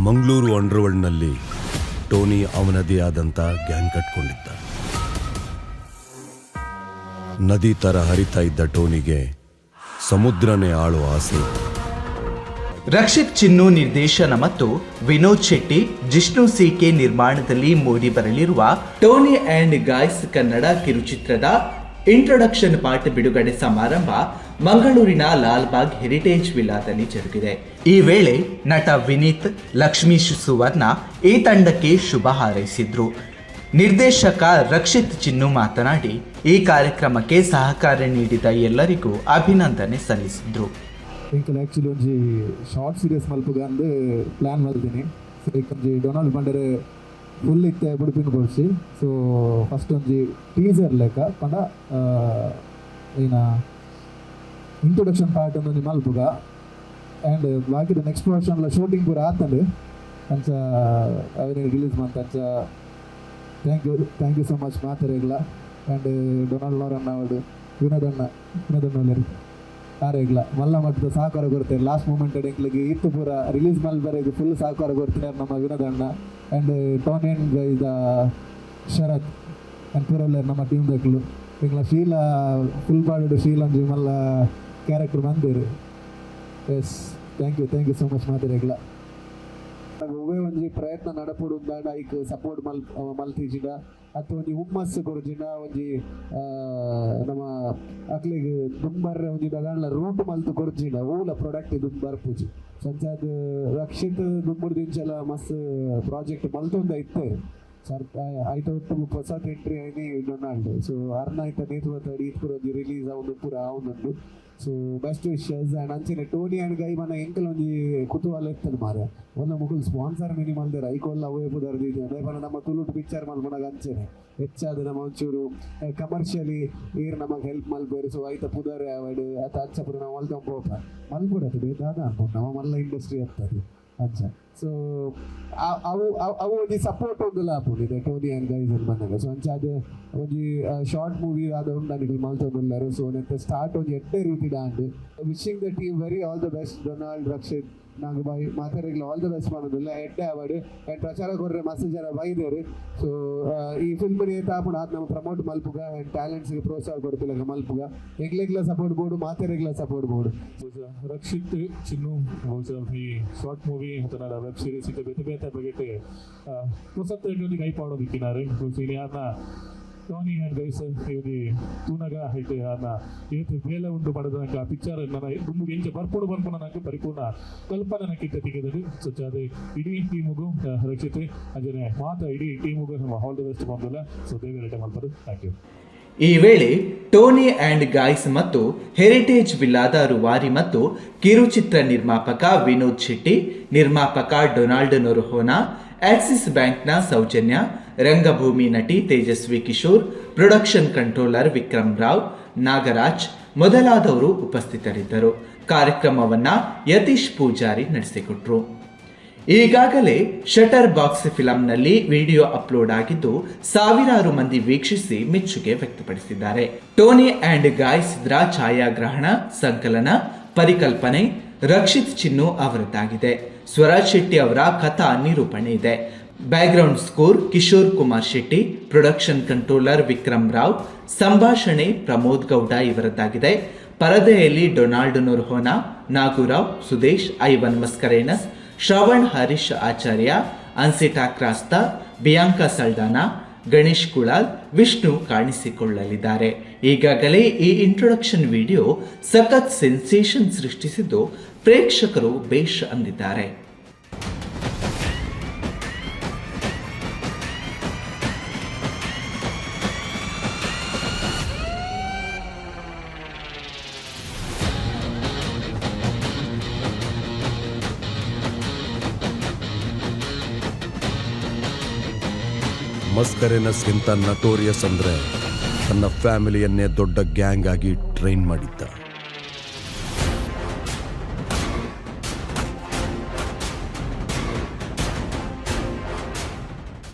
Mangaluru ಅಂಡರ್ವರ್ಲ್ಡ್ನಲ್ಲಿ Tony ಅವನದೇ ಆದಂಥ gang ಕಟ್ಕೊಂಡಿದ್ದ. ನದಿ ಥರ ಹರಿತಾ ಇದ್ದ ಟೋನಿಗೆ ಸಮುದ್ರನೇ ಆಳೋ ಆಸೆ. ರಕ್ಷಿತ್ ಚಿನ್ನು ನಿರ್ದೇಶನ ಮತ್ತು ವಿನೋದ್ ಶೆಟ್ಟಿ, ಜಿಷ್ಣು ಸಿ.ಕೆ ನಿರ್ಮಾಣದಲ್ಲಿ ಮೂಡಿ ಬರಲಿರುವ ಟೋನಿ ಆ್ಯಂಡ್ ಗಾಯ್ಸ್ ಕನ್ನಡ ಕಿರುಚಿತ್ರದ ಇಂಟ್ರೊಡಕ್ಷನ್ ಪಾರ್ಟ್ ಬಿಡುಗಡೆ ಸಮಾರಂಭ ಮಂಗಳೂರಿನ ಲಾಲ್ಬಾಗ್ ಹೆರಿಟೇಜ್ ವಿಲ್ಲಾದಲ್ಲಿ ಜರುಗಿದೆ. ಈ ವೇಳೆ ನಟ ವಿನೀತ್, ಲಕ್ಷ್ಮೀಶ್ ಸುವರ್ಣ ಈ ತಂಡಕ್ಕೆ ಶುಭ ಹಾರೈಸಿದ್ರು. ನಿರ್ದೇಶಕ ರಕ್ಷಿತ್ ಚಿನ್ನು ಮಾತನಾಡಿ, ಈ ಕಾರ್ಯಕ್ರಮಕ್ಕೆ ಸಹಕಾರ ನೀಡಿದ ಎಲ್ಲರಿಗೂ ಅಭಿನಂದನೆ ಸಲ್ಲಿಸಿದ್ರು. ಆ್ಯಕ್ಚುಲಿ ಒಂಜಿ ಶಾರ್ಟ್ ಸೀರೀಸ್ ಮಲ್ಪುಗ ಅಂದು ಪ್ಲ್ಯಾನ್ ಮಾಡ್ತೀನಿ. ಸೊ ಒಂಜಿ ಡೊನಾಲ್ಡ್ ಬಂಡರೆ ಫುಲ್ ಇತ್ತೆ ಬುಡುಪಿನ ಕೊಡ್ಸಿ. ಸೊ ಫಸ್ಟ್ ಒಂಜಿ ಟೀಸರ್ ಲೆಕ್ಕ ಪಂಡ ಏನ ಇಂಟ್ರೊಡಕ್ಷನ್ ಪಾರ್ಟ್ ಒಂದು ಮಲ್ಪುಗ ಆ್ಯಂಡ್ ಬಾಕಿದ ನೆಕ್ಸ್ಟ್ ವರ್ಷನ್ಲ ಶೂಟಿಂಗ್ ಪೂರ ಆತಂಡು ಅಂಚ ಅವರೇ ರಿಲೀಸ್ ಮಾಡ್ತ ಅಂಚ ಥ್ಯಾಂಕ್ ಯು ಸೊ ಮಚ್ ಮಾತಾರೆಗ್ಲ ಆ್ಯಂಡ್ ಡೊನಾಲ್ಡ್ ಅವರನ್ನ ಅವಡು ವಿನೋದಣ್ಣ ಆರೆಗ್ಲ ಮಲ್ಲ ಮಟ್ಟದ ಸಹಕಾರ ಕೊಡ್ತಾರೆ. ಲಾಸ್ಟ್ ಮೂಮೆಂಟ್ ಎಂಕ್ಲಿಗೆ ಇತ್ತು ಪೂರ ರಿಲೀಸ್ ಮಾಡಿ ಬರೋದು ಫುಲ್ ಸಹಕಾರ ಕೊಡ್ತಾರೆ ನಮ್ಮ ವಿನೋದಣ್ಣ and Tony and guys Sharath and ಪೂರಲ್ಲ ನಮ್ಮ ಟೀಮ್ ದಕ್ಲು ಇಂಗ್ಲ ಶೀಲ ಫುಲ್ ಬಾಡಿಡು ಶೀಲ ಅಂಜಿ ಮಲ್ಲ ಕ್ಯಾರೆಕ್ಟರ್ ಬಂದಿರು. Yes thank you so much ಮಾತಾರೆಗ್ಲ ಒವ್ವೇ ಒಂಜಿ ಪ್ರಯತ್ನ ನಡಪುಡು ಬೇಡ ಐಕ್ ಸಪೋರ್ಟ್ ಮಲ್ತಿಜಿನ ಅಥವಾ ಒಂಜಿ ಹುಮ್ಮಸ್ಸು ಕೊಡ್ಜಿನ ಒಂಜಿ ನಮ್ಮ ಅಕ್ಲಿಗೆ ದುಂಬರ್ರೆ ಒಂಜಿ ದಗಾಣ್ಲ ರೂಟ್ ಮಲ್ತು ಕೊಡ್ಜಿನ ಊಲ ಪ್ರಾಡಕ್ಟ್ ದುಂಬ್ ಬರ್ಪುಜಿ ಸಂಚಾದ ರಕ್ಷಿತ್ ದುಂಬುಡು ದಿಂಚಲ ಮಸ್ತ್ ಪ್ರಾಜೆಕ್ಟ್ ಮಲ್ತೊಂದ ಇತ್ತೆ ಸರ್ ಐತ ಒಟ್ಟು ಹೊಸ ಎಂಟ್ರಿ ಐನಿ ಡೊನಾಲ್ಡ್. ಸೊ ಅರ್ನ ಐತ ನೇತೃತ್ವ ಈತ್ ಒಂಜಿ ರಿಲೀಸ್ ಅವನು ಪೂರ ಅವನೊಂದು. ಸೊ ಬೆಸ್ಟ್ ವಿಶಸ್ ಆ್ಯಂಡ್ ಅಂಚನೆ ಟೋನಿ ಆ್ಯಂಡ್ ಗೈ ಮನ ಎಂಕಲ್ ಒಂಜಿ ಕುತೂಹಲ ಇರ್ತದೆ ಮಾರ ಒಂದು ಮುಗುಲ್ ಸ್ಪಾನ್ಸರ್ ಮಿನಿಮಲ್ದೇರ ಐಕೋಲ್ಲ ಅವೇ ಪುದರ್ದಿದ್ದೆ ಪನ ನಮ್ಮ ತುಳುಟು ಪಿಕ್ಚರ್ ಮಲ್ಪನಾಗ ಅಂಚನೆ ಹೆಚ್ಚಾದ ನಮ್ಮ ಒಂಚೂರು ಕಮರ್ಷಿಯಲಿ ಏರ್ ನಮಗೆ ಹೆಲ್ಪ್ ಮಲ್ಪೇರು. ಸೊ ಐತ ಪುದರ್ ಅವಡು ಆತ ಅಂಚ ಪುರ ನಾವು ಮಲ್ತೊಂಬೋಪ ಮಲ್ಪುಡತ್ತೆ ಬೇಕಾದ ಅನ್ಬೋದು ನಾವು ಮಲ್ಲ ಇಂಡಸ್ಟ್ರಿ ಆಗ್ತದೆ ಅಂಚ. ಸೊ ಅವು ಒಂಜಿ ಸಪೋರ್ಟ್ ಒಂದು ಲಾಪುಂಡಿದೆ ಟೋನಿ ಆ್ಯಂಡ್ ಗೈಸ್ ಅಂತ ಬಂದಾಗ. ಸೊ ಅಂಚ ಅದು ಒಂಜಿ ಶಾರ್ಟ್ ಮೂವಿ ಆದ ಉಂಡು ಮಲ್ತೊಂದುಲ್ಲರು. ಸೊ ನೆತ್ತೆ ಸ್ಟಾರ್ಟ್ ಒಂಜಿ ಎಡ್ಡೆ ರೀತಿ ದಾಂಡ್ wishing the team very all the best. Donald, Rakshith, ನಾಗ ಬಾಯಿ ಮಾತಾಡಿಗ್ಲ ಆಲ್ ದ ಬೆಸ್ಟ್ ಮಾಡೋದಿಲ್ಲ ಎಡ್ಡೆ ಅವಾರ್ಡ್ ಆ್ಯಂಡ್ ಪ್ರಚಾರ ಕೊರ್ರೆ ಮಸ್ತ್ ಜನ ಬೈದೇರು. ಸೊ ಈ ಫಿಲ್ಮ್ ತಾಪುಣ ಆದ ನಮ್ಮ ಪ್ರಮೋಟ್ ಮಲ್ಪುಗ ಆ್ಯಂಡ್ ಟ್ಯಾಲೆಂಟ್ಸ್ಗೆ ಪ್ರೋತ್ಸಾಹ ಕೊಡ್ತಿಲ್ಲ ಮಲ್ಪುಗ ಎಂಗ್ಲೆಗ್ಲ ಸಪೋರ್ಟ್ ಬೋರ್ಡು ಮಾತಾಡಿಗ್ಲ ಸಪೋರ್ಟ್ ಬೋರ್ಡು. ರಕ್ಷಿತ್ ಚಿನ್ನು ಈ ಶಾರ್ಟ್ ಮೂವಿ ಅಥವಾ ವೆಬ್ ಸೀರೀಸ್ ಇಟ್ಟು ಬೇತೆ ಬೇತೆ ಬಗೆಟ್ ಹೊಸತ್ತೊಂದಿಗೆ ಕೈ ಪಾಡೋದಿಕ್ಕಿನಾರೆ. ಇನಿ ಆದ್ನ ಟೋನಿ ಆ್ಯಂಡ್ ಗೈಸ್ ಇವ್ರಿ ತೂನಗ ಐತೆ ಆದ್ನ ಏತು ಬೇಲೆ ಉಂಡು ಪಡೆದ ನಂಗೆ ಆ ಪಿಕ್ಚರ್ ನನ್ನ ದುಂಬು ಎಂಚ ಬರ್ಪುಡು ಬಂದ್ಪುಣ ನಂಗೆ ಪರಿಪೂರ್ಣ ಕಲ್ಪನೆ ನಕ್ಕಿತ್ತ ತೆಗೆದದು. ಸೊ ಅದೇ ಇಡೀ ಟೀಮುಗು ರಕ್ಷಿತ್ ಅಂಜನೆ ಮಾತ ಇಡೀ ಟೀಮುಗು ನಮ್ಮ ಆಲ್ ದ ಬೆಸ್ಟ್ ಬಂದಿಲ್ಲ. ಸೊ ದೇವರಟ ಮಾಡ್ತಾರೆ. Thank you. ಈ ವೇಳೆ ಟೋನಿ ಆ್ಯಂಡ್ ಗಾಯ್ಸ್ ಮತ್ತು ಹೆರಿಟೇಜ್ ವಿಲ್ಲಾದ ರೂವಾರಿ ಮತ್ತು ಕಿರುಚಿತ್ರ ನಿರ್ಮಾಪಕ ವಿನೋದ್ ಶೆಟ್ಟಿ, ನಿರ್ಮಾಪಕ ಡೊನಾಲ್ಡ್ ನೊರಹೋನಾ, ಆಕ್ಸಿಸ್ ಬ್ಯಾಂಕ್ನ ಸೌಜನ್ಯ, ರಂಗಭೂಮಿ ನಟಿ ತೇಜಸ್ವಿ ಕಿಶೋರ್, ಪ್ರೊಡಕ್ಷನ್ ಕಂಟ್ರೋಲರ್ ವಿಕ್ರಮ್ ರಾವ್, ನಾಗರಾಜ್ ಮೊದಲಾದವರು ಉಪಸ್ಥಿತರಿದ್ದರು. ಕಾರ್ಯಕ್ರಮವನ್ನ ಯತೀಶ್ ಪೂಜಾರಿ ನಡೆಸಿಕೊಟ್ರು. ಈಗಾಗಲೇ ಶಟರ್ ಬಾಕ್ಸ್ ಫಿಲಂನಲ್ಲಿ ವಿಡಿಯೋ ಅಪ್ಲೋಡ್ ಆಗಿದ್ದು ಸಾವಿರಾರು ಮಂದಿ ವೀಕ್ಷಿಸಿ ಮೆಚ್ಚುಗೆ ವ್ಯಕ್ತಪಡಿಸಿದ್ದಾರೆ. ಟೋನಿ ಆ್ಯಂಡ್ ಗಾಯ್ಸ್ ರ ಛಾಯಾಗ್ರಹಣ, ಸಂಕಲನ, ಪರಿಕಲ್ಪನೆ ರಕ್ಷಿತ್ ಚಿನ್ನು ಅವರದ್ದಾಗಿದೆ. ಸ್ವರಾಜ್ ಶೆಟ್ಟಿ ಅವರ ಕಥಾ ನಿರೂಪಣೆ ಇದೆ. Background score Kishore Kumar Shetty, production controller Vikram Rao, ಸಂಭಾಷಣೆ ಪ್ರಮೋದ್ ಗೌಡ ಇವರದ್ದಾಗಿದೆ. ಪರದೆಯಲ್ಲಿ ಡೊನಾಲ್ಡ್ ನೊರಹೋನಾ, ನಾಗುರಾವ್, ಸುದೇಶ್, ಐವನ್ ಮಸ್ಕರೇನಸ್, ಶ್ರವಣ್ ಹರೀಶ್ ಆಚಾರ್ಯ, ಅನ್ಸಿಟಾ ಕ್ರಾಸ್ತಾ, ಬಿಯಾಂಕಾ ಸಲ್ದಾನಾ, ಗಣೇಶ್ ಕುಳಾಲ್, ವಿಷ್ಣು ಕಾಣಿಸಿಕೊಳ್ಳಲಿದ್ದಾರೆ. ಈಗಾಗಲೇ ಈ ಇಂಟ್ರೊಡಕ್ಷನ್ ವಿಡಿಯೋ ಸಖತ್ ಸೆನ್ಸೇಷನ್ ಸೃಷ್ಟಿಸಿದ್ದು ಪ್ರೇಕ್ಷಕರು ಬೇಷ್ ಅಂದಿದ್ದಾರೆ. ಮಸ್ಕರೇನಸ್ಗಿಂತ ನಟೋರಿಯಸ್ ಅಂದ್ರೆ ತನ್ನ ಫ್ಯಾಮಿಲಿಯನ್ನೇ ದೊಡ್ಡ ಗ್ಯಾಂಗ್ ಆಗಿ ಟ್ರೈನ್ ಮಾಡಿದ್ದ.